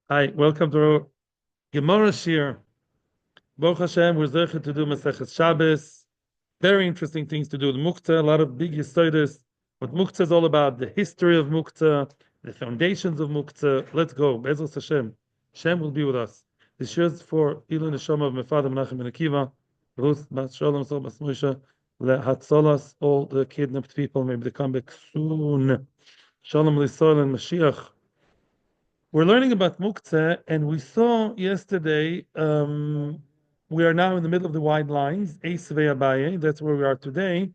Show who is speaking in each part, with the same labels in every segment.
Speaker 1: Hi, welcome to Gemara Shir. Baruch Hashem, we're zeichet to do Masechet Shabbos. Very interesting things to do with Muktzeh, a lot of big yisodos. What Muktzeh is all about, the history of Muktzeh, the foundations of Muktzeh. Let's go. Bezos Hashem. Hashem will be with us. This year is for Ilu Neshama of my father Menachem Ben Akiva, Ruth Bas Shalom Sol Bas Moshe, Lehatzolas, all the kidnapped people. Maybe they come back soon. Shalom L'Yisrael and Mashiach. We're learning about Muktzeh, and we saw yesterday, we are now in the middle of the wide lines, Eis Abaye, that's where we are today.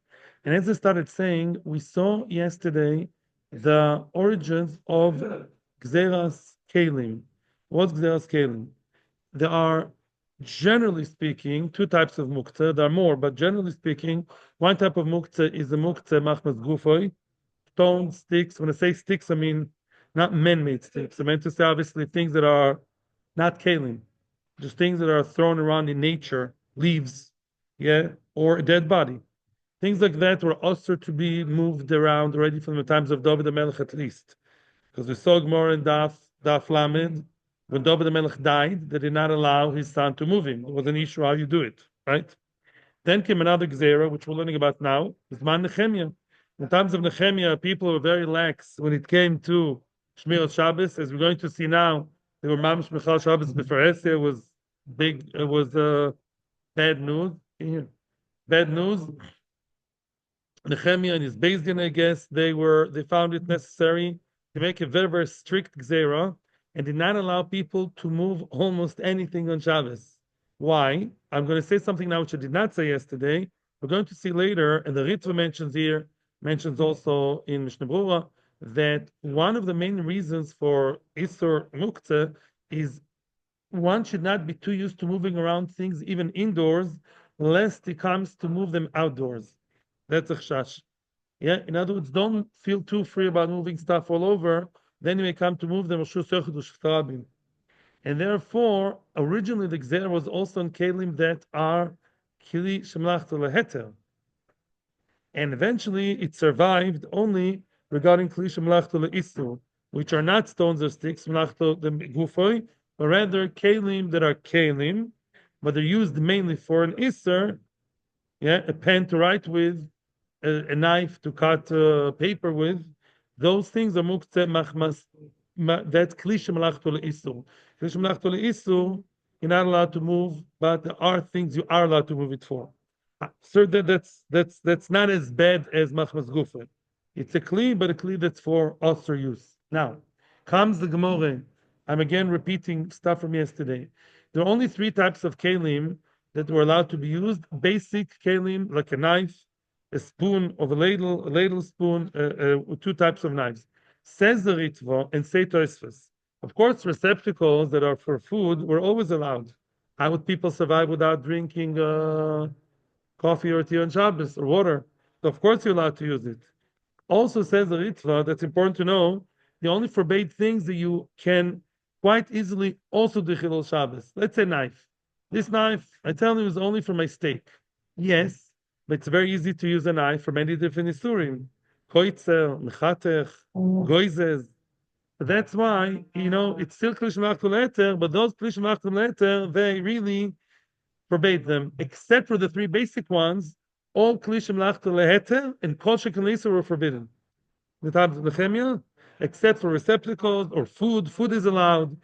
Speaker 1: And as I started saying, we saw yesterday the origins of Gzeras Kelim. What's Gzeras Kelim? There are, generally speaking, two types of Muktzeh. There are more, but generally speaking, one type of Muktzeh is the Muktzeh Machmas Gufoy, stone, sticks. When I say sticks, I mean not man-made sticks. I meant to say obviously things that are not kalim, just things that are thrown around in nature, leaves, yeah, or a dead body. Things like that were also to be moved around already from the times of David the Melech at least. Because we saw Gemara in Daf Lamed, when David the Melech died, they did not allow his son to move him. It was an issue how you do it, right? Then came another Gzera, which we're learning about now, is Man Nehemiah. In times of Nehemiah, people were very lax when it came to Shmirat Shabbos, as we're going to see now. They were Mamish Michal Shabbos Befaresia was big. It was bad news. Bad news. Nehemiah and his Beis Din, I guess, they found it necessary to make a very very strict gzera and did not allow people to move almost anything on Shabbos. Why? I'm going to say something now which I did not say yesterday. We're going to see later, and the Ritva mentions also in Mishnah Berurah, that one of the main reasons for Isur Muktzeh is one should not be too used to moving around things even indoors, lest he comes to move them outdoors. That's a chash. Yeah, in other words, don't feel too free about moving stuff all over. Then you may come to move them. And therefore, originally the Gzera was also on Kelim that are Kili Shemlachta Leheter. And eventually it survived only regarding Kli Shemlachta Le'isu, which are not stones or sticks, Shemlachta the Gufoy, but rather Kelim that are Kelim, but they're used mainly for an Isser, yeah, a pen to write with, a knife to cut paper with. Those things are Muktzeh Machmas, that's Kli Shemlachta Le'isu. Kli Shemlachta Le'isu, you're not allowed to move, but there are things you are allowed to move it for. So that's not as bad as machmas gufa. It's a kli, but a kli that's for usher use. Now comes the Gemara. I'm again repeating stuff from yesterday. There are only three types of kelim that were allowed to be used. Basic kelim, like a knife, a spoon of a ladle spoon, two types of knives. Says the Ritva and say Tosfos. Of course, receptacles that are for food were always allowed. How would people survive without drinking coffee or tea on Shabbos or water? So of course you're allowed to use it. Also says the Ritva, that's important to know, they only forbade things that you can quite easily also do Chilul Shabbos. Let's say knife. This knife, I tell you, is only for my steak. Yes, but it's very easy to use a knife for many different isurim. Koitzer, mechatech, goizes. That's why, it's still Klish Malachtul Eter, but those Klish Malachtul Eter, they really forbade them, except for the three basic ones. All klishim lachta leheter and kol shekalisa were forbidden. The times of Nehemiah, except for receptacles or food. Food is allowed.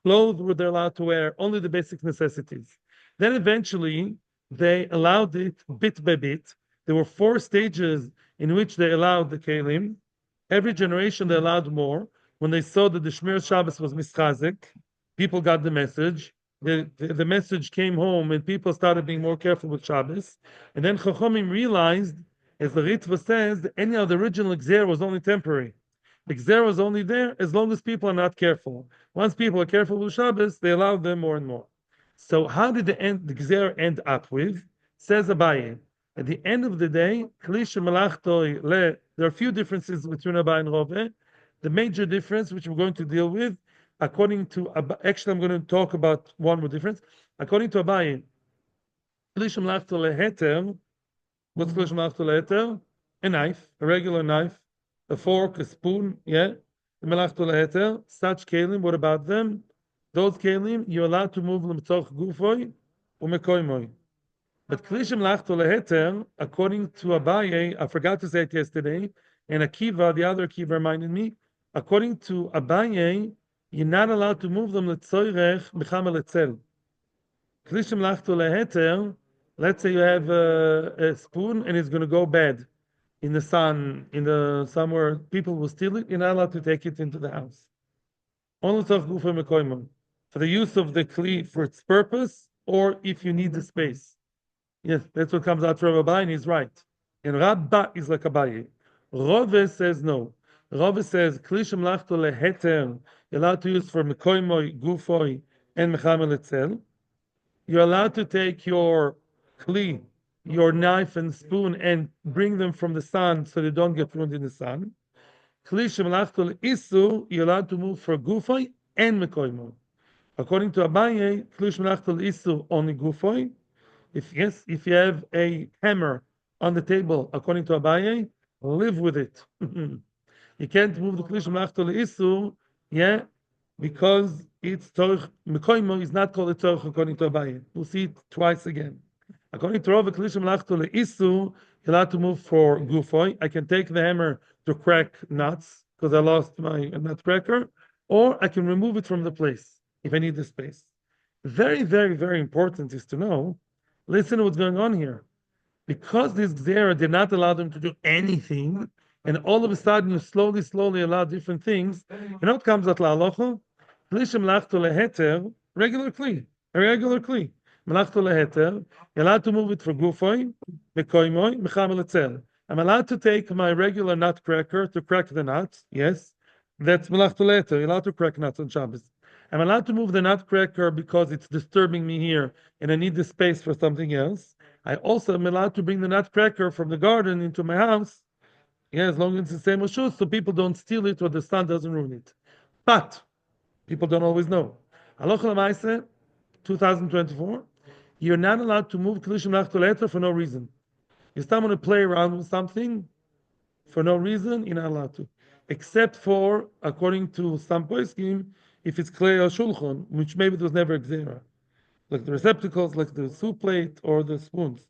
Speaker 1: Clothes were they allowed to wear. Only the basic necessities. Then eventually they allowed it bit by bit. There were 4 stages in which they allowed the kelim. Every generation they allowed more. When they saw that the Shmir Shabbos was mischazik, people got the message. The message came home and people started being more careful with Shabbos. And then Chachomim realized, as the Ritva says, that any of the original Gzer was only temporary. The Gzer was only there as long as people are not careful. Once people are careful with Shabbos, they allowed them more and more. So how did the Gzer end up with? Says Abaye. At the end of the day, there are a few differences between Abaye and Rove. The major difference, which we're going to deal with, according to, actually I'm going to talk about one more difference. According to Abaye, what's Klishim Lachto? A knife, a regular knife, a fork, a spoon, yeah. Such kelim, what about them? those kelim, you're allowed to move them tzorch gufoy umekoimoy. But klishim lachto leheter, according to Abaye, I forgot to say it yesterday, and Akiva, the other Akiva reminded me, according to Abaye, you're not allowed to move them letzoyrech b'chamel etzel. Klishim lachto leheter, let's say you have a spoon and it's going to go bad in the sun, somewhere people will steal it, you're not allowed to take it into the house. Only tzorch gufoy mekoimoy. For the use of the kli for its purpose, or if you need the space. Yes, that's what comes out from Abaye, and he's right. And Rabba is like Abaye. Rove says no. Rove says, Klishim lachto leheter, you're allowed to use for mekoimoy, gufoy, and mechamel etzel. You're allowed to take your kli, your knife and spoon, and bring them from the sun so they don't get ruined in the sun. Klishim lachto leisu, you're allowed to move for gufoy and mekoimoy. According to Abaye, Klishim lachto leisu only gufoy. If you have a hammer on the table, according to Abaye, live with it. You can't move the klishim lachto leisur, yeah, because it's torch. Mekoimo is not called a torch according to Abaye. We'll see it twice again. According to Rov, klishim lachto leisur, you're allowed to move for gufoy. I can take the hammer to crack nuts because I lost my nut cracker, or I can remove it from the place if I need the space. Very, very, very important is to know. Listen to what's going on here. Because this Gzera did not allow them to do anything, and all of a sudden you slowly allow different things, you know what comes out la'alocha? Klishim lachto leheter, regular kli, a regular kli. Melachto leheter, you're allowed to move it for gufoy, mekoimoy, mechamel etzel. I'm allowed to take my regular nut cracker to crack the nuts, yes. That's melachto leheter, you're allowed to crack nuts on Shabbos. I'm allowed to move the nutcracker because it's disturbing me here and I need the space for something else. I also am allowed to bring the nutcracker from the garden into my house, yeah, as long as it's the same reshus, so people don't steal it or the sun doesn't ruin it. But people don't always know. Halacha l'maaseh, 2024, you're not allowed to move klishim lachto leheter for no reason. You start want to play around with something for no reason, you're not allowed to. Except for, according to some poskim, if it's clay or shulchan, which maybe there was never xera, like the receptacles, like the soup plate or the spoons,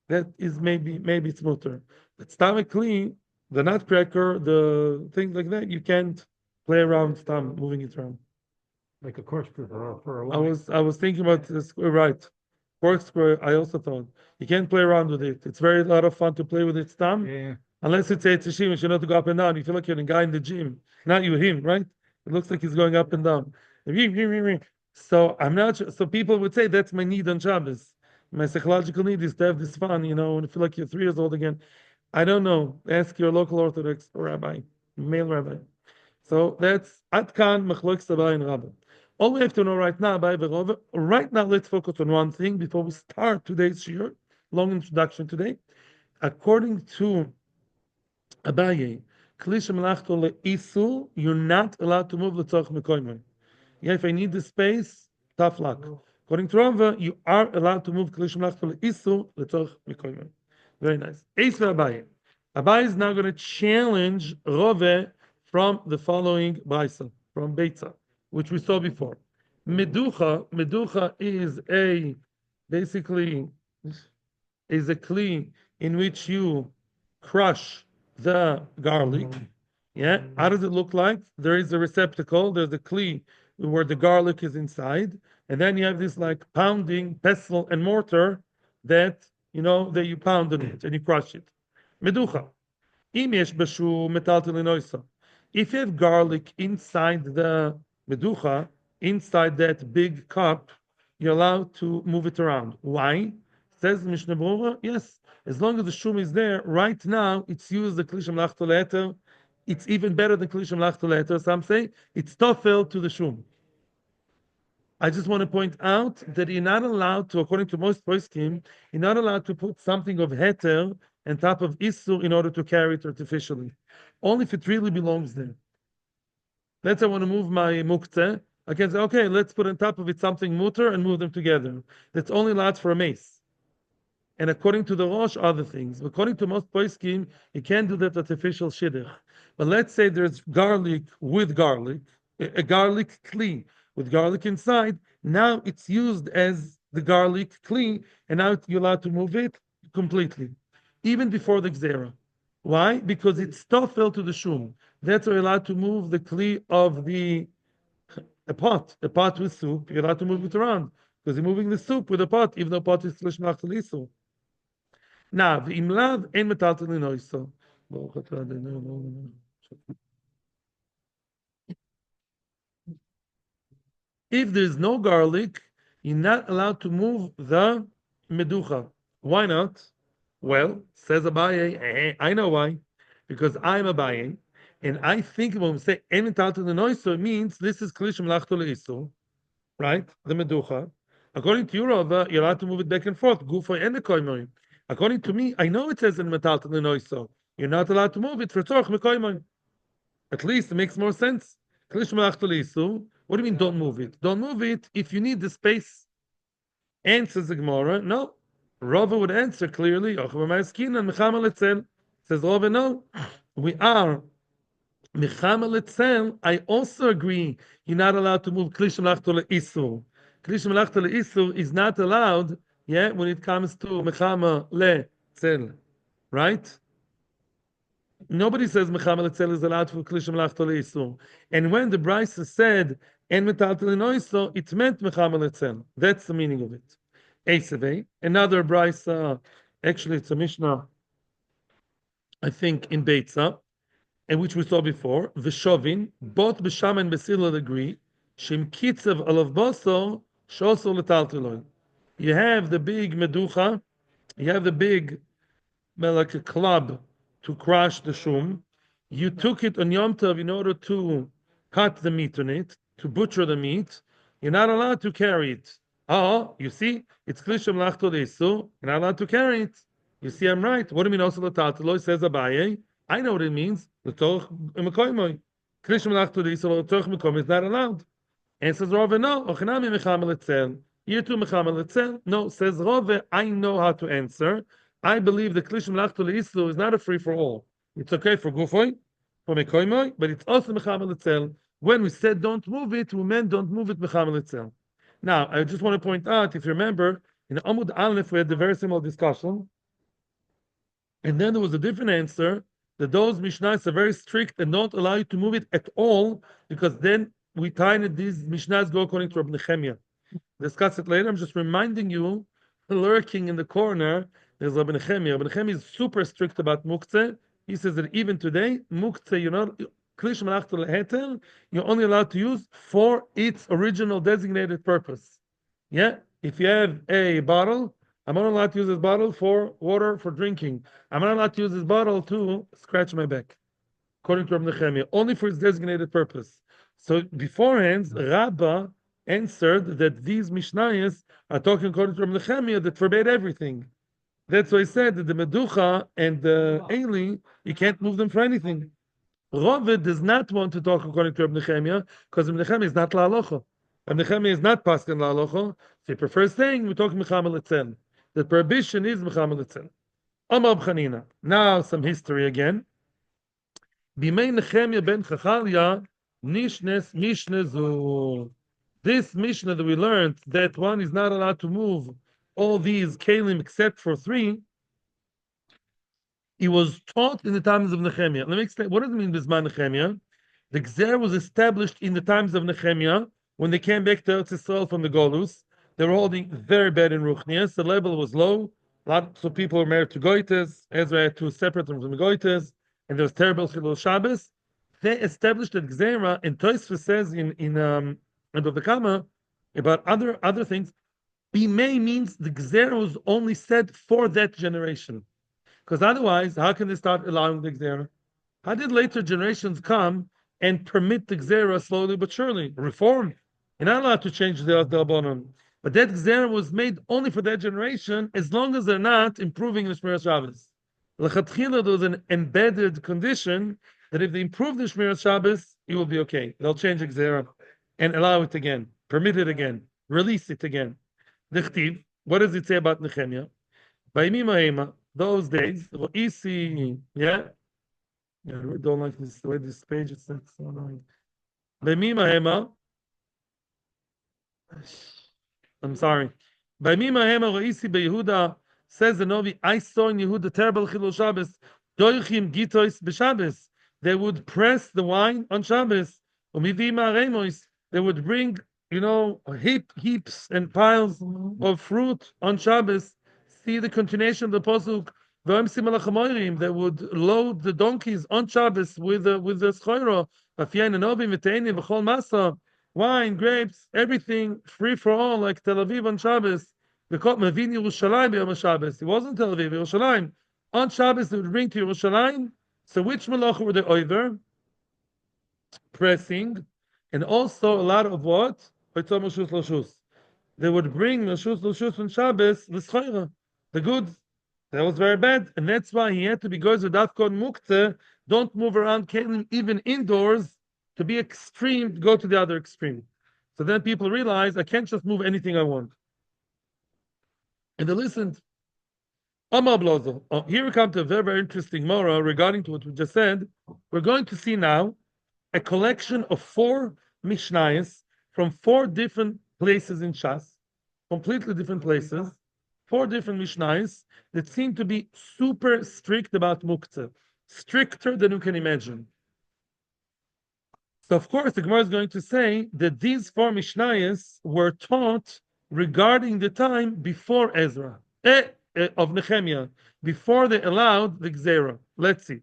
Speaker 1: that is maybe it's mutter. But stomachally, the nutcracker, the things like that, you can't play around, start moving it around.
Speaker 2: Like a corkscrew for a
Speaker 1: I was thinking about this, right? Corkscrew. I also thought you can't play around with it. It's very a lot of fun to play with it, stam.
Speaker 2: Yeah.
Speaker 1: Unless it's a teshim, you know to go up and down. You feel like you're a guy in the gym, not you, him, right? It looks like he's going up and down. So I'm not sure. So people would say that's my need on Shabbos. My psychological need is to have this fun, you know, and feel like you're 3 years old again. I don't know. Ask your local Orthodox rabbi, male rabbi. So that's Atkan Machloek Sabah and Rabbi. All we have to know right now, let's focus on one thing before we start today's shir. Long introduction today. According to Abaye, Klishim lachto leisu, you're not allowed to move l'tzorch mekoimon. Yeah, if I need the space, tough luck. According to Rava, you are allowed to move Klishim lachto leisu l'tzorch mekoimon. Very nice. Eis Abaye. Abaye is now going to challenge Rove from the following brisa, from Beitza, which we saw before. Meducha is basically a kli in which you crush the garlic. Yeah. How does it look like? There is a receptacle. There's a kli where the garlic is inside, and then you have this like pounding pestle and mortar that that you pound on it and you crush it. Meducha. If you have garlic inside the meducha, inside that big cup, you're allowed to move it around. Why? Says Mishnah Berurah, yes, as long as the shum is there, right now it's used the klishim lachto leheter. It's even better than klishim lachto leheter. Some say it's tofel to the shum. I just want to point out that you're not allowed to, according to most poskim, you're not allowed to put something of heter on top of isur in order to carry it artificially. Only if it really belongs there. Let's say I want to move my muktzeh. I can say, okay, let's put on top of it something mutter and move them together. That's only allowed for a mace. And according to the Rosh, other things. According to most poskim, you can't do that artificial shidduch. But let's say there's garlic with garlic, a garlic kli with garlic inside. Now it's used as the garlic kli, and now you're allowed to move it completely, even before the gzera. Why? Because it's fell to the shum. That's why you're allowed to move the kli of a pot with soup. You're allowed to move it around because you're moving the soup with a pot, even though pot is lishmach lisu. Now, v'im lav ein metaltel linoiso. If there's no garlic, you're not allowed to move the meducha. Why not? Well, says Abaye, I know why. Because I'm Abaye, and I think when we say en metaltel linoiso, it means this is klishim lachto leisu, right? The meducha. According to you, Rava, you're allowed to move it back and forth. Gufa and the koimoy. According to me, I know it says in metaltel linoiso. You're not allowed to move it for tzorch mekoimoy. At least it makes more sense. What do you mean don't move it? Don't move it if you need the space. Answers the Gemara, no. Rava would answer clearly, says Rava, no. We are I also agree you're not allowed to move Klish Melachto Le'isur. Klish Melachto Le'isur is not allowed, yeah, when it comes to Mechama Le'tzel, right? Nobody says Mechama Le'tzel is allowed for Klish Melachto Le'isur. And when the Brisa said En Metaltel Linoiso, it meant Mechama Le'tzel. That's the meaning of it. Esevei, another Brisa, actually it's a Mishnah, I think in Beitza, and which we saw before, Vishovin, both Bisham and Besila agree, Shem Kitzev Alav Boso, Shoso Letalteloi. You have the big Meducha, you have the big, like a club to crush the shum. You took it on Yom Tov in order to cut the meat on it, to butcher the meat. You're not allowed to carry it. Oh, you see, it's Klishim Lachto Desu, you're not allowed to carry it. You see, I'm right. What do you mean also Letalteloi? Says Abaye. I know what it means. L'torch mekoimoy. Klishim Lachto Desu, l'torch mekoimoy is not allowed. And says Rove, no, ochnami mechama letzel. Year two mechama letzel. No, says Rove, I know how to answer. I believe the klishim lachto leislu is not a free for all. It's okay for gufoy, for mekoimoy, but it's also mechama letzel. When we said don't move it, we meant don't move it mechama letzel. Now, I just want to point out, if you remember, in Amud Aleph we had the very similar discussion, and then there was a different answer that those mishnahs are very strict and don't allow you to move it at all, because then we find that these mishnahs go according to Rabbi Nechemia. Discuss it later. I'm just reminding you, lurking in the corner, there's Rabbi Nechemia. Rabbi Nechemia is super strict about Muktzeh. He says that even today, Muktzeh, you're only allowed to use for its original designated purpose. Yeah? If you have a bottle, I'm not allowed to use this bottle for water for drinking. I'm not allowed to use this bottle to scratch my back. According to Rabbi Nechemia, only for its designated purpose. So beforehand, Rabbah answered that these Mishnayos are talking according to Rabbi Nechemia that forbade everything. That's why he said that the Meducha and the Eli, you can't move them for anything. Rove does not want to talk according to Rabbi Nechemia because Rabbi Nechemia is not la'alocha. Rabbi Nechemia is not paskin la'alocha, so he prefers saying we're talking Mechama Letzen. The prohibition is Mechama Letzen. Amar B'chanina. Now some history again. Bimei Nechemia ben Chachalia, Nishnes Mishnezu. This Mishnah that we learned, that one is not allowed to move all these kalim except for three, it was taught in the times of Nehemiah. Let me explain. What does it mean, Bisman Nehemiah? The Gzer was established in the times of Nehemiah when they came back to Eretz Yisrael from the Golus. They were holding very bad in Ruchnias. The level was low. Lots of people were married to Goites. Ezra had to separate them from the Goites. And there was terrible Chilul Shabbos. They established that Gzera, and Tosfos says in the Kama about other things, Bimei means the Gzera was only said for that generation. Because otherwise, how can they start allowing the Gzera? How did later generations come and permit the Gzera slowly but surely? Reform. You're not allowed to change the Rabbanon. But that Gzera was made only for that generation as long as they're not improving the Shmiras Shabbos. L'chatchila, there was an embedded condition that if they improve the Shmiras Shabbos, it will be okay. They'll change the Gzera and allow it again, permit it again, release it again. Dichtiv, what does it say about Nehemiah? Bayimim ha'ema, those days, yeah? Yeah, I really don't like this, the way this page is so annoying. Bayimim ha'ema, I'm sorry. By Mimahem Roisi Beyehuda says the Novi, I saw in Yehuda terrible Chilul Shabbos. Doichim Gitois b'Shabbos. They would press the wine on Shabbos. Umivima Remois. They would bring, heaps and piles of fruit on Shabbos. See the continuation of the pasuk. V'em Simala Chamorim. They would load the donkeys on Shabbos with the schoiro. V'fiyayin Novim v'teinim v'chol masa. Wine, grapes, everything free for all, like Tel Aviv on Shabbos. They called Mavin Yerushalayim on Shabbos. It wasn't Tel Aviv, Yerushalayim. On Shabbos, they would bring to Yerushalayim. So which malacha were they over? Pressing. And also a lot of what? They would bring Mashus on Shabbos, the schoira, the goods. That was very bad. And that's why he had to be goes with Dafkon Muktzeh. Don't move around Kalim even indoors. To be extreme, go to the other extreme. So then people realize I can't just move anything I want. And they listened. Here we come to a very, very interesting moral regarding to what we just said. We're going to see now a collection of 4 Mishnayos from 4 different places in Shas, completely different places, 4 different Mishnayos that seem to be super strict about Muktzeh, stricter than you can imagine. So, of course, the Gemara is going to say that these 4 Mishnayos were taught regarding the time before Ezra, of Nehemiah, before they allowed the Gzera. Let's see.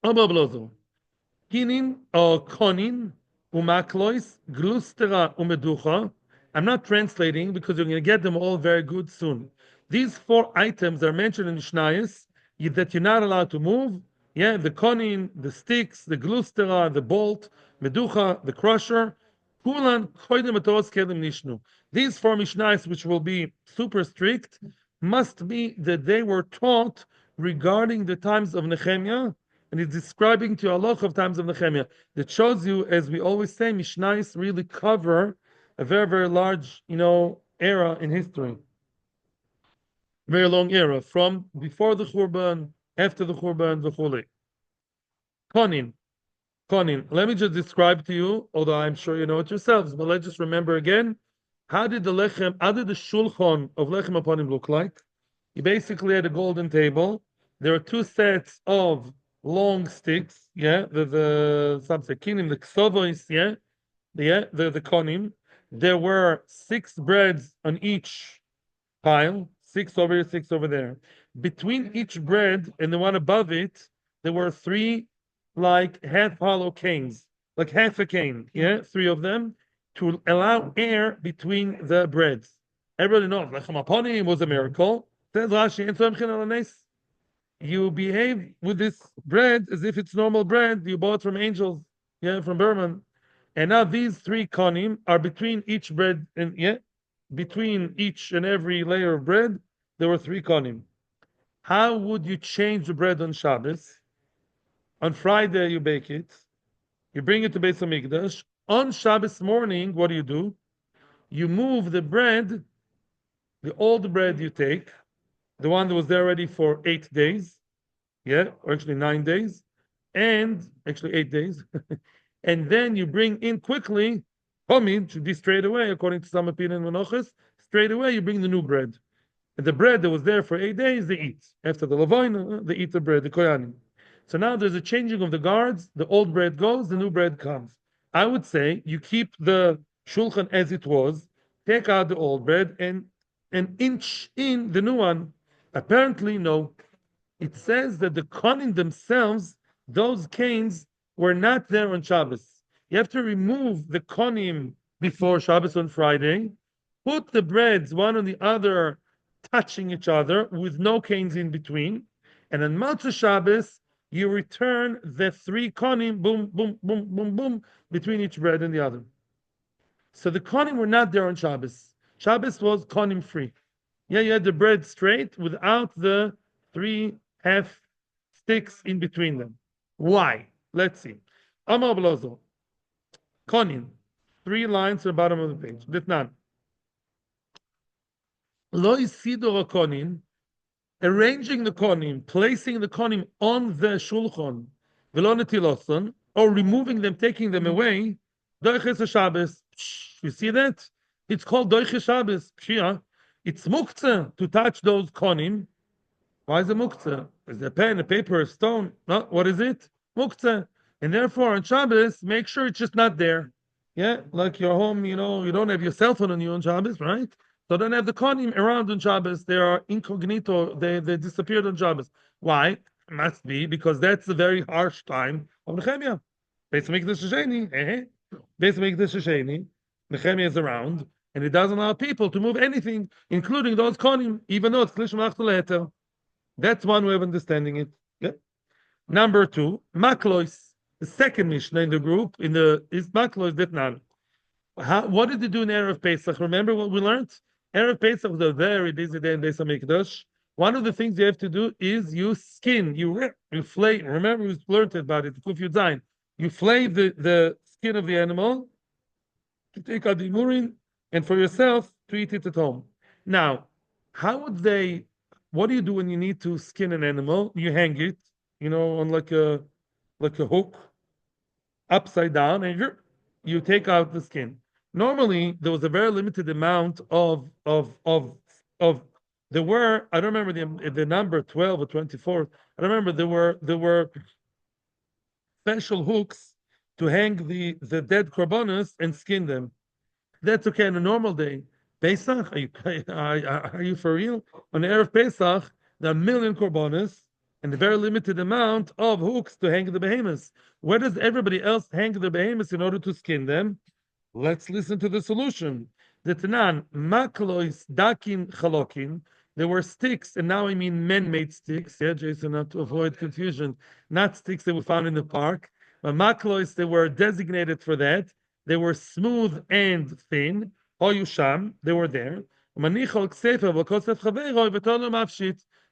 Speaker 1: Kinin or Konin, Umaklois, Glustera, Umeducha. I'm not translating because you're going to get them all very good soon. These 4 items are mentioned in Mishnayos that you're not allowed to move. Yeah, the konin, the sticks, the glustera, the bolt, meducha, the crusher. These 4 Mishnayos, which will be super strict, must be that they were taught regarding the times of Nehemiah, and it's describing to Allah of times of Nehemiah. That shows you, as we always say, Mishnayos really cover a very, very large, era in history. Very long era, from before the Churban, after the Churban, the Chule. Konin. Let me just describe to you, although I'm sure you know it yourselves, but let's just remember again. How did the shulchan of lechem aponim look like? You basically had a golden table. There are 2 sets of long sticks, the kinim, the ksovois, the konim. There were 6 breads on each pile, 6 over here, 6 over there. Between each bread and the one above it, there were 3 like half hollow canes, like half a cane, 3 of them, to allow air between the breads. Everybody knows lechem aponim was a miracle. Says Rashi, you behave with this bread as if it's normal bread you bought from angels, from Berman. And now these 3 konim are between each bread and between each and every layer of bread, there were 3 konim. How would you change the bread on Shabbos? On Friday you bake it, you bring it to Beis Hamikdash. On Shabbos morning, what do? You move the bread, the old bread you take, the one that was there already for 8 days, or actually 9 days, and actually 8 days, and then you bring in quickly, homid should be straight away, according to some opinion in Menachos, straight away you bring the new bread. And the bread that was there for 8 days, they eat. After the Lavoina, they eat the bread, the koyanim. So now there's a changing of the guards, the old bread goes, the new bread comes. I would say you keep the shulchan as it was, take out the old bread and inch in the new one. Apparently, no. It says that the konim themselves, those canes, were not there on Shabbos. You have to remove the konim before Shabbos on Friday, put the breads one on the other, touching each other with no canes in between, and on Muktzeh Shabbos, you return the 3 konim, boom, boom, boom, boom, boom, between each bread and the other. So the konim were not there on Shabbos. Shabbos was konim free. You had the bread straight without the 3 half sticks in between them. Why? Let's see. Amar Blozo. Konim. 3 lines at the bottom of the page. Ditnan. Lo isidor konim. Arranging the konim, placing the konim on the shulchan, velo netiloson, or removing them, taking them away, Doiches Shabbos. You see that? It's called Doiches Shabbos. Pshia. It's muktzeh to touch those konim. Why is it muktzeh? Is it a pen, a paper, a stone? No, what is it? Muktzeh. And therefore, on Shabbos, make sure it's just not there. Yeah, like your home, you don't have your cell phone on you on Shabbos, right? So don't have the konim around on Shabbos. They are incognito. They disappeared on Shabbos. Why? It must be because that's a very harsh time of Nehemiah. Beis Hamikdash Sheni, Beis Hamikdash Sheni. Nehemiah is around, and it doesn't allow people to move anything, including those konim, even though it's Klish Malach Leheter. That's one way of understanding it. Yeah. Number two, Maklois. The second Mishnah in the group is Maklois Detnan. What did they do in Erev Pesach? Remember what we learned? Erev Pesach was a very busy day in Beis Hamikdash. One of the things you have to do is you skin, you flay. Remember we learned about it. You flay the skin of the animal to take out the murin, and for yourself to eat it at home. Now, what do you do when you need to skin an animal? You hang it, on like a hook, upside down, and you take out the skin. Normally, there was a very limited amount of there were, I don't remember the number 12 or 24. I don't remember there were special hooks to hang the dead korbanos and skin them. That's okay on a normal day. Pesach, are you for real? On the Erev Pesach, there are a million korbanos and a very limited amount of hooks to hang the behemoths. Where does everybody else hang the behemoths in order to skin them? Let's listen to the solution. The Tanan, maklois dakin chalokin. There were sticks, and now I mean man-made sticks. Yeah, Jason, not to avoid confusion. Not sticks that we found in the park. But maklois, they were designated for that. They were smooth and thin. Oyusham, they were there.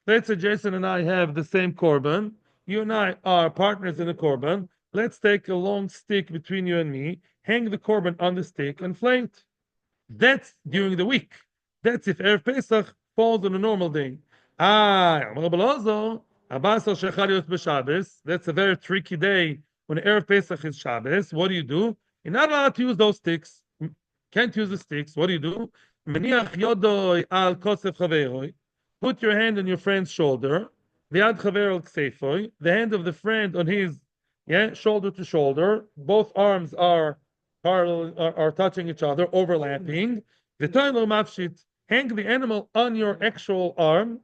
Speaker 1: Let's say Jason and I have the same korban. You and I are partners in the korban. Let's take a long stick between you and me, hang the korban on the stick, and flay it. That's during the week. That's if Erev Pesach falls on a normal day. That's a very tricky day when Erev Pesach is Shabbos. What do? You're not allowed to use those sticks. Can't use the sticks. What do? Put your hand on your friend's shoulder. The hand of the friend on his shoulder to shoulder. Both arms are touching each other, overlapping. Hang the animal on your actual arm,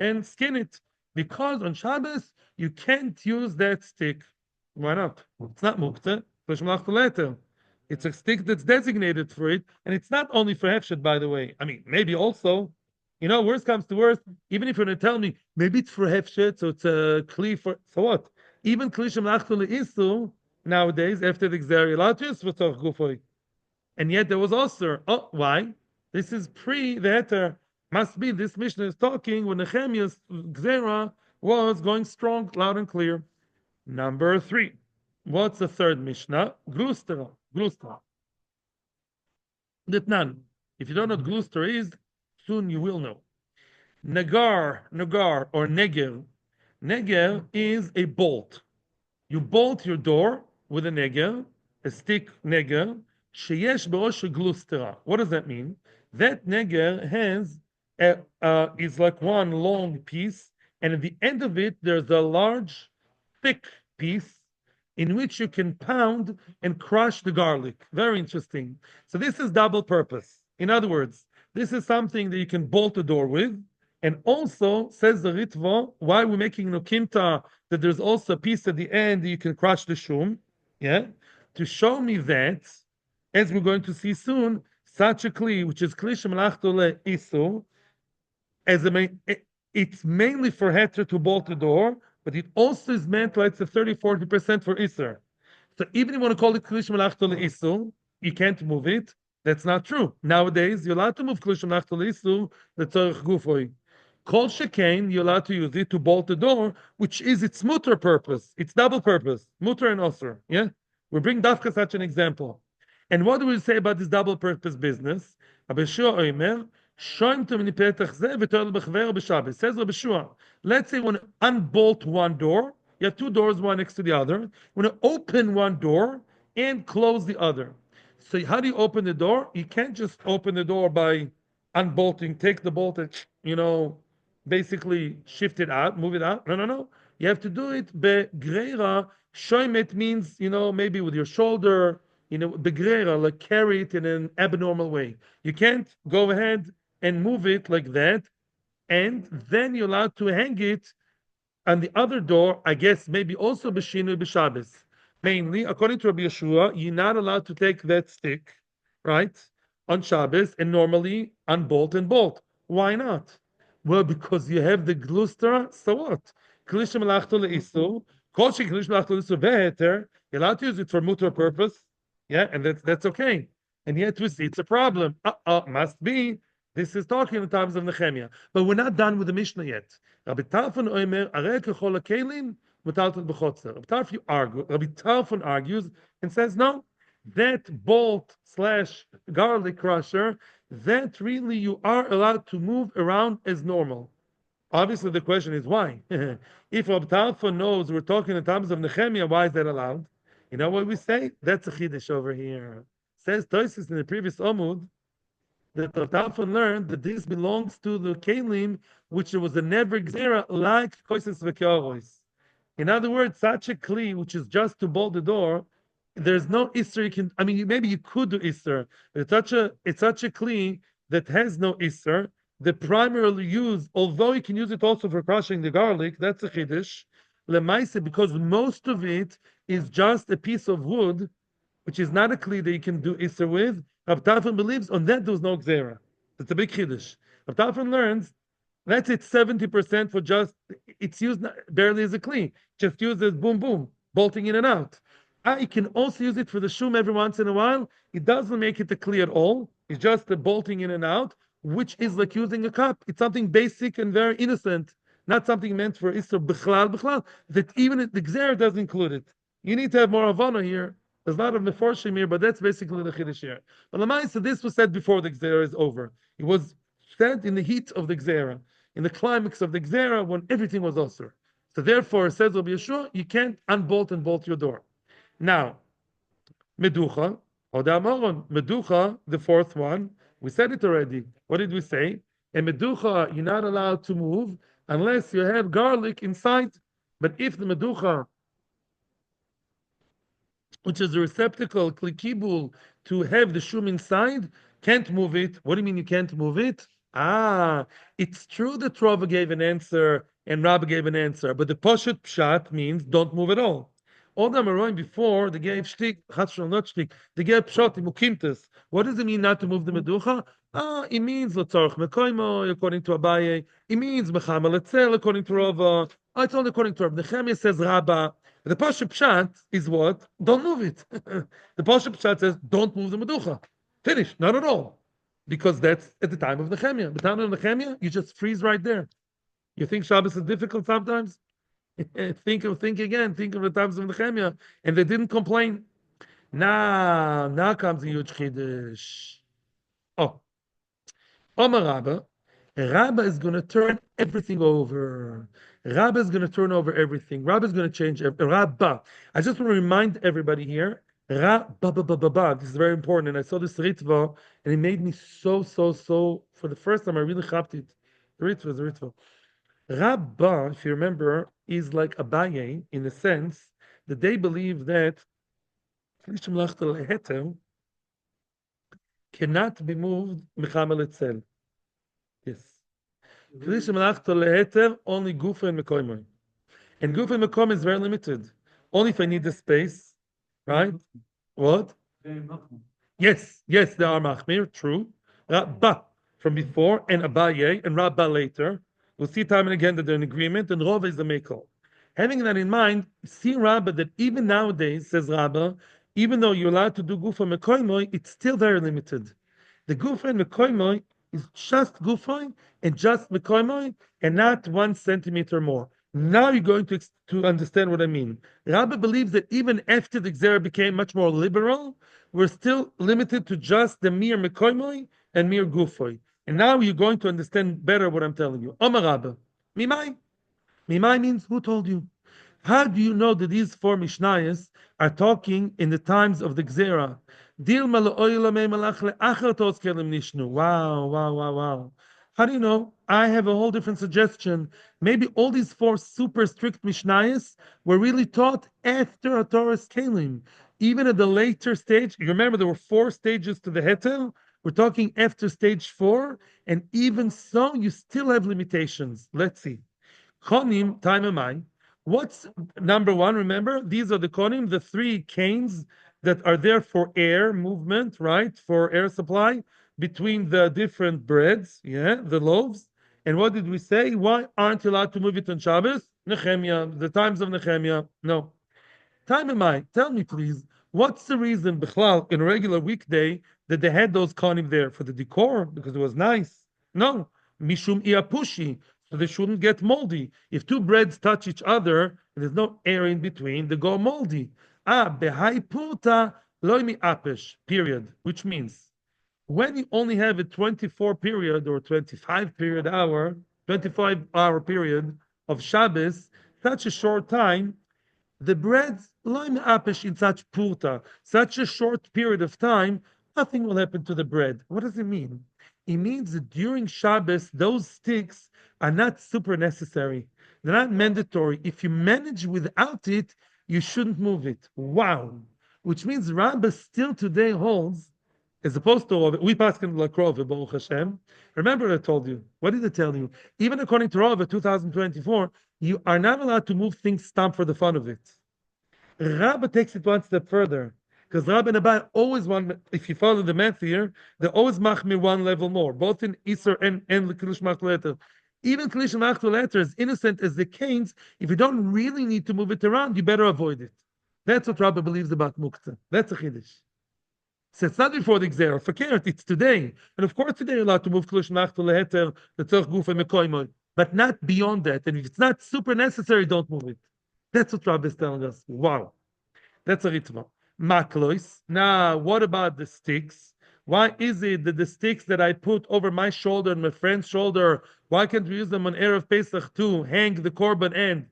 Speaker 1: and skin it. Because on Shabbos, you can't use that stick. Why not? It's not Muktzeh. It's a stick that's designated for it, and it's not only for Hefshet, by the way. I mean, maybe also, worst comes to worst, even if you're going to tell me, maybe it's for Hefshet, so it's a Kli for, so what? Even Kli Shemlachtu Le'isu, nowadays, after the Gzeri Latis, Gufoi. And yet there was also, why? This is pre the Heter. Must be this Mishnah is talking when Nehemiah's Gzera was going strong, loud and clear. Number 3. What's the third Mishnah? Gluster. Ditnan. If you don't know what gluster is, soon you will know. Nagar, or neger. Neger is a bolt. You bolt your door with a neger, a stick neger. Sheyesh be'osh glustera. What does that mean? That neger is like one long piece, and at the end of it, there's a large, thick piece in which you can pound and crush the garlic. Very interesting. So this is double purpose. In other words, this is something that you can bolt the door with, and also, says the Ritva, why we're making Nukimta, that there's also a piece at the end that you can crush the shum, to show me that, as we're going to see soon, such a kli, which is kli shemalachto le'isu, it's mainly for heter to bolt the door, but it also is meant like it's a 30-40% for Isser. So even if you want to call it Kli Shemalachto Le'isu, you can't move it. That's not true. Nowadays, you're allowed to move Kli Shemalachto Le'isu, the Tzorich Gufoi. Kol Shekain, you're allowed to use it to bolt the door, which is its mutter purpose. It's double purpose, mutter and osir. Yeah? We bring Dafka such an example. And what do we say about this double purpose business? Abeshua Oimer, says Rabbi Shua, let's say you want to unbolt one door, you have two doors, one next to the other. You want to open one door, and close the other. So how do you open the door? You can't just open the door by unbolting, take the bolt and basically shift it out, move it out. No, no, no. You have to do it begreira. Shoimet means, maybe with your shoulder, begreira, like carry it in an abnormal way. You can't go ahead and move it like that, and then you're allowed to hang it on the other door, I guess maybe also b'shinu b'Shabbos. Mainly, according to Rabbi Yeshua, you're not allowed to take that stick, right, on Shabbos and normally unbolt and bolt. Why not? Well, because you have the glustra, so what? Klish melachto le'isu, kol sheklish melachto le'isu ve'heter, you're allowed to use it for mutter purpose, yeah, and that's okay. And yet we see it's a problem. Must be. This is talking in the times of Nehemiah. But we're not done with the Mishnah yet. Rabbi Tarfon Omer, Arei kechol hakelim, metalton b'chotzer. Rabbi Tarfon argues and says, no, that bolt slash garlic crusher, that really you are allowed to move around as normal. Obviously, the question is why? If Rabbi Tarfon knows we're talking in the times of Nehemiah, why is that allowed? You know what we say? That's a chiddush over here. Says Tosis in the previous Omud, that the Talmud learned that this belongs to the kelim, which there was a never gzera like koises v'keoros. In other words, such a kli, which is just to bolt the door, there's no ister you can. I mean, maybe you could do ister, but it's such a kli that has no ister. The primarily use, although you can use it also for crushing the garlic, that's a chiddush. Lemaise, because most of it is just a piece of wood, which is not a kli that you can do iser with. Rav Tarfon believes on that there was no gzera. That's a big chiddush. Rav Tarfon learns that's it 70% for just it's used barely as a kli, just used as boom boom, bolting in and out. You can also use it for the shum every once in a while. It doesn't make it a kli at all. It's just the bolting in and out, which is like using a cup. It's something basic and very innocent, not something meant for iser bichlal. That even the gzera doesn't include it. You need to have more avana here. There's a lot of meforshim here, but that's basically the chiddush here. But Lamaisa, this was said before the gzera is over. It was said in the heat of the gzera, in the climax of the gzera, when everything was osur. So therefore, says Rabbi Yeshua, you can't unbolt and bolt your door. Now, meducha, odamoron, meducha, the fourth one, we said it already. What did we say? A meducha, you're not allowed to move unless you have garlic inside. But if the meducha, which is a receptacle, klikibul, to have the shum inside, can't move it. What do you mean you can't move it? It's true that Rava gave an answer and Rabbi gave an answer, but the Poshet Pshat means don't move at all. All the Amoraim before, they gave shtik, not shtik, they gave Pshat, mukimtes. What does it mean not to move the meducha? It means l'tzarech mekoimo, according to Abaye. It means mechama letzel, according to Rava. It's only according to Rava. Nehemiah says Rabba. The Pasha Pshat is what? Don't move it. The Pasha Pshat says, don't move the Meducha. Finish. Not at all. Because that's at the time of Nehemiah. The time of Nehemiah, you just freeze right there. You think Shabbos is difficult sometimes? think again. Think of the times of Nehemiah. And they didn't complain. Now comes a huge chiddush. Oh. Omar Rabba is going to turn everything over. Rabba is going to turn over everything. Rabba is going to change Rabba. I just want to remind everybody here. Rabba. This is very important. And I saw this Ritva, and it made me so. For the first time, I really chapped it. The Ritva. Rabba, if you remember, is like Abaye in the sense that they believe that cannot be moved mechamel itself. Yes. Only gufa and mekoymoy. And gufa and mekoymoy is very limited. Only if I need the space, right? What? Yes, they are machmir, true. Rabba from before, and Abaye, and Rabba later. We'll see time and again that they're in agreement, and Rova is the mekel. Having that in mind, see Rabba that even nowadays, says Rabba, even though you're allowed to do gufa mekoymoy, it's still very limited. The gufa and mekoymoy is just gufa and just mekoymoy, and not 1 centimeter more. Now you're going to understand what I mean. Rabbi believes that even after the Gzera became much more liberal, we're still limited to just the mere mekoymoy and mere gufoy. And now you're going to understand better what I'm telling you. Omar Rabba, mimai. Mimai means who told you? How do you know that these four Mishnayos are talking in the times of the Gzera? Wow, wow, wow, wow. How do you know? I have a whole different suggestion. Maybe all these four super strict Mishnayos were really taught after a Torah's Kalim. Even at the later stage, you remember there were four stages to the Heter. We're talking after stage four, and even so, you still have limitations. Let's see. Konim, time am I? What's number one? Remember, these are the konim, the three canes that are there for air movement, right? For air supply between the different breads, yeah, the loaves. And what did we say? Why aren't you allowed to move it on Shabbos? Nehemiah, the times of Nehemiah. No. Time am I? Tell me, please. What's the reason, Bichlal, in a regular weekday, that they had those konim there for the decor because it was nice? No, mishum iapushi, so they shouldn't get moldy. If two breads touch each other and there's no air in between, they go moldy. Behai puta loimi apesh. Period. Which means when you only have a 24 period or 25 period hour, 25-hour period of Shabbos, such a short time, the breads loim apesh in such purta, such a short period of time, nothing will happen to the bread. What does it mean? It means that during Shabbos, those sticks are not super necessary. They're not mandatory. If you manage without it, you shouldn't move it. Wow. Which means Rabbah still today holds, as opposed to we pass in Lakrov, Baruch Hashem. Remember, I told you. What did I tell you? Even according to Rava 2024, you are not allowed to move things stamp for the fun of it. Rabba takes it one step further. Because Rabba and Abai always want, if you follow the math here, they always machmir one level more, both in Isser and Kilish Machleter. Even Kilish Machleter, as innocent as the canes, if you don't really need to move it around, you better avoid it. That's what Rabba believes about Muktzeh. That's a Chiddush. So it's not before the Gzera. Fakert, it's today. And of course today you're allowed to move Kilish Machleter, the Tzorch Guf and Mekoimoy. But not beyond that. And if it's not super necessary, don't move it. That's what Rabbi is telling us. Wow. That's a ritva. Maklois. Now, what about the sticks? Why is it that the sticks that I put over my shoulder and my friend's shoulder, why can't we use them on Erev Pesach to hang the korban and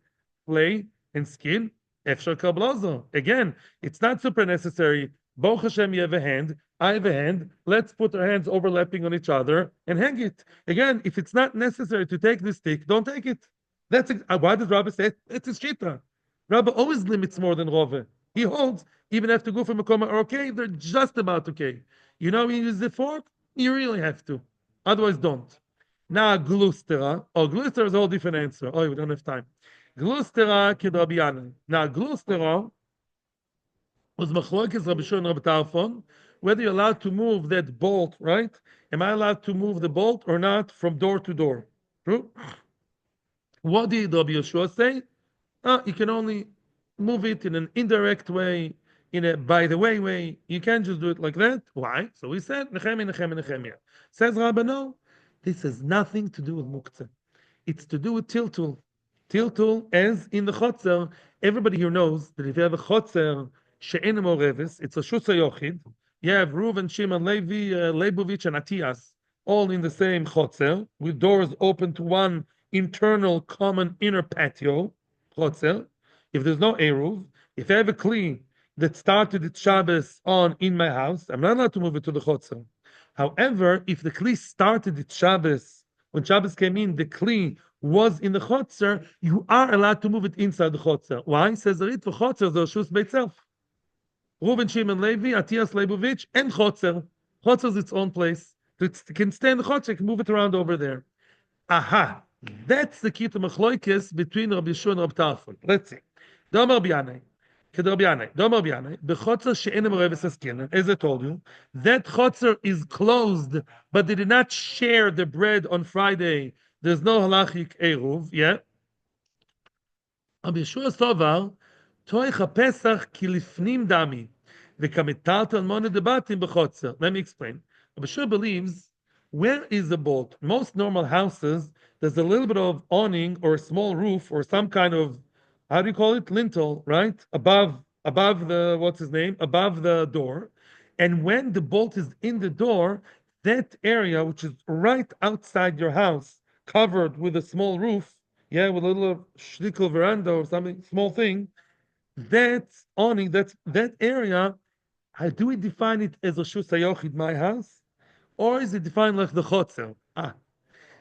Speaker 1: flay and skin? Efshar kablozo. Again, it's not super necessary. Baruch Hashem, you have a hand. I have a hand. Let's put our hands overlapping on each other and hang it. Again, if it's not necessary to take the stick, don't take it. That's why does Rabbi say it's a shita? Rabbi always limits more than Rove. He holds even after go from a coma are okay, they're just about okay. You know, when you use the fork, you really have to. Otherwise, don't. Now, glustera. Oh, glustera is a whole different answer. Oh, we don't have time. Glustera kedrabiana. Now, glustera was machlokes Rabbi Shua and Rabbi Tarfon, whether you're allowed to move that bolt, right? Am I allowed to move the bolt or not from door to door? True? What did Rabbi Yeshua say? You can only move it in an indirect way, in a by the way. You can't just do it like that. Why? So we said, Nehemiah. Says Rabbi, no, this has nothing to do with Muktzeh. It's to do with tiltul. Tiltul, as in the chotzer, everybody here knows that if you have a chotzer, she'en moreves, it's a shutza yochid. You have Reuven, Shimon, Levi, Leibovich, and Atias, all in the same chotzer, with doors open to one internal common inner patio, chotzer. If there's no Eruv, if I have a Kli that started its Shabbos on in my house, I'm not allowed to move it to the Chotzer. However, if the Kli started its Shabbos, when Shabbos came in, the Kli was in the Chotzer, you are allowed to move it inside the Chotzer. Why? Says the Rit for Chotzer, the Shus by itself. Reuven, Shimon, Levi, Atias, Leibovich, and Chotzer. Chotzer is its own place. It can stay in the Chotzer, you can move it around over there. Aha! That's the key to Machloikis between Rabbi Yeshua and Rabbi Tarfon. Let's see. Domer Bianai. As I told you, that chotzer is closed, but they did not share the bread on Friday. There's no halachic eruv, yeah? Rabbi Yeshua Sovar, Toich HaPesach ki lifnim dami, v'kamitalt al mona debatim b'chotzer. Let me explain. Rabbi Yeshua believes, where is the bolt? Most normal houses, there's a little bit of awning or a small roof or some kind of, how do you call it, lintel, right, above the above the door. And when the bolt is in the door, that area which is right outside your house, covered with a small roof, yeah, with a little shtickle veranda or something, small thing, that awning, that area, how do we define it as a Shus HaYochid, my house? Or is it defined like the Chotzer?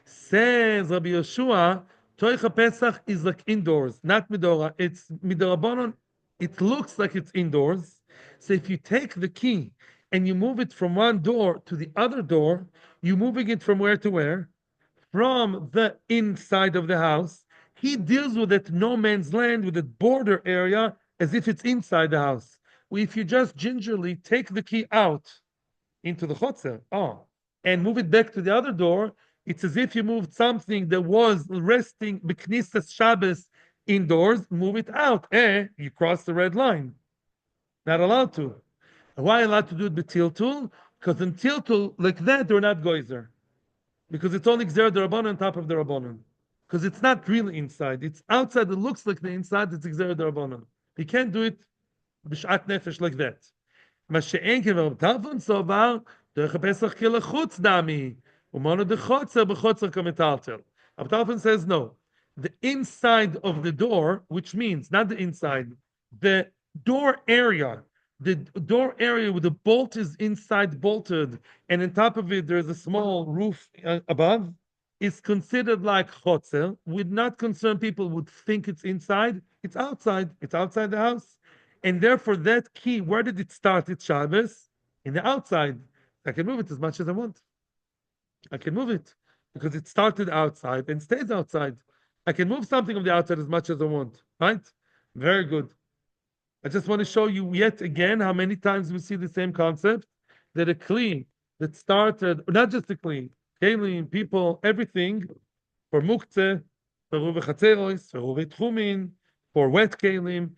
Speaker 1: Says Rabbi Yeshua, Toicha Pesach is like indoors, not Midora. It's Midorabanon. It looks like it's indoors. So if you take the key and you move it from one door to the other door, you're moving it from where to where? From the inside of the house. He deals with that no man's land, with the border area, as if it's inside the house. Well, if you just gingerly take the key out into the chotzer, and move it back to the other door, it's as if you moved something that was resting b'knisas Shabbos indoors, move it out. You cross the red line. Not allowed to. Why allowed to do it b'tiltul? Because in tiltul, like that, they're not goizer. Because it's only gzer derabbanon on top of the rabbanon. Because it's not really inside. It's outside. It looks like the inside. It's gzer derabbanon. You can't do it b'shat nefesh like that. מה שאין כן ורב טלפון סובר, דרך הפסח כלחוץ דמי, ומונו דחוצר בחוצר כמטלטל. Rab Talfon says no. The inside of the door, which means, not the inside, the door area, where the bolt is inside bolted, and on top of it there's a small roof above, is considered like chotzer. Would not concern people would think it's inside. It's outside. It's outside the house. And therefore, that key, where did it start its Shabbos? In the outside. I can move it as much as I want. I can move it because it started outside and stays outside. I can move something on the outside as much as I want. Right? Very good. I just want to show you yet again how many times we see the same concept, that a kli that started, not just a kli, kelim, people, everything, for Muktzeh, for ruve chatzeros, for ruve tchumin, for wet kelim,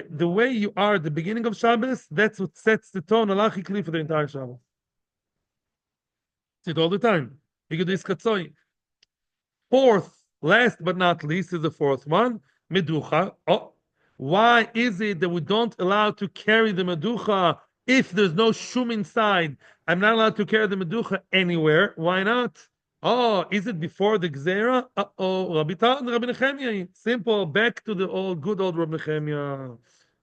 Speaker 1: the way you are at the beginning of Shabbos, that's what sets the tone halachically for the entire Shabbos. See it all the time. You can do this katzoi. Fourth, last but not least, is the fourth one, meducha. Why is it that we don't allow to carry the meducha if there's no shum inside? I'm not allowed to carry the meducha anywhere. Why not? Is it before the gzera? Rabbi Tal and Rabbi Nechemia. Simple. Back to the good old Rabbi Nechemia.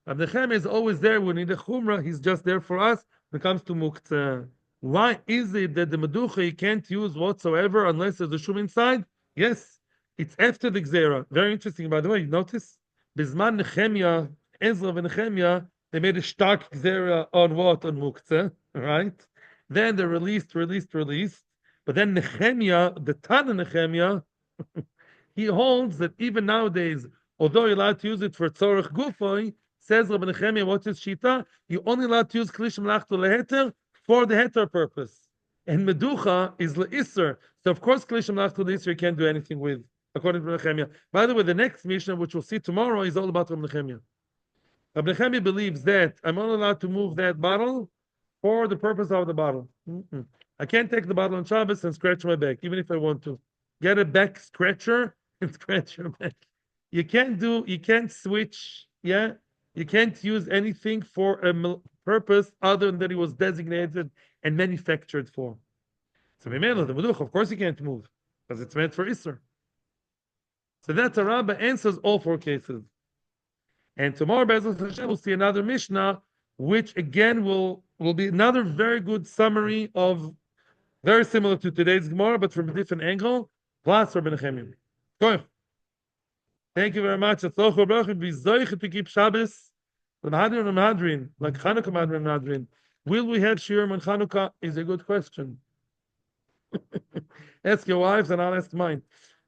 Speaker 1: Rabbi Nechemia is always there. We need a chumrah. He's just there for us when it comes to Muktzeh. Why is it that the meducha you can't use whatsoever unless there's a shum inside? Yes, it's after the gzera. Very interesting, by the way. You notice? Bizman Nechemia, Ezra and Nechemia, they made a stark gzera on what? On Muktzeh, right? Then they released. But then Nehemiah, the Tana Nehemiah, he holds that even nowadays, although you're allowed to use it for tzorech gufoi, says Rabbi Nehemiah, what's his shita? You're only allowed to use kli shemlachto leheter for the heter purpose. And meducha is leisser. So of course kli shemlachto leisser you can't do anything with, according to Nehemiah. By the way, the next Mishnah, which we'll see tomorrow, is all about Rabbi Nehemiah. Rabbi Nehemiah believes that I'm only allowed to move that bottle for the purpose of the bottle. I can't take the bottle on Shabbos and scratch my back, even if I want to. Get a back scratcher and scratch your back. You can't switch, yeah? You can't use anything for a purpose other than that it was designated and manufactured for. So, the meduch, of course you can't move, because it's meant for Isser. So that's a Rabbah answers all four cases. And tomorrow, Be'ezras Hashem, we'll see another Mishnah, which again will be another very good summary of, very similar to today's Gemara, but from a different angle, plus Rabbi Nechemia. Go ahead. Thank you very much. It's all be zoich to keep Shabbos, like Hanukkah Madrin. Will we have Shiurim on Hanukkah? Is a good question. Ask your wives and I'll ask mine.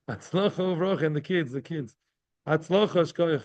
Speaker 1: Atzlocha Uvroch and the kids. Atzlocha Shkoich.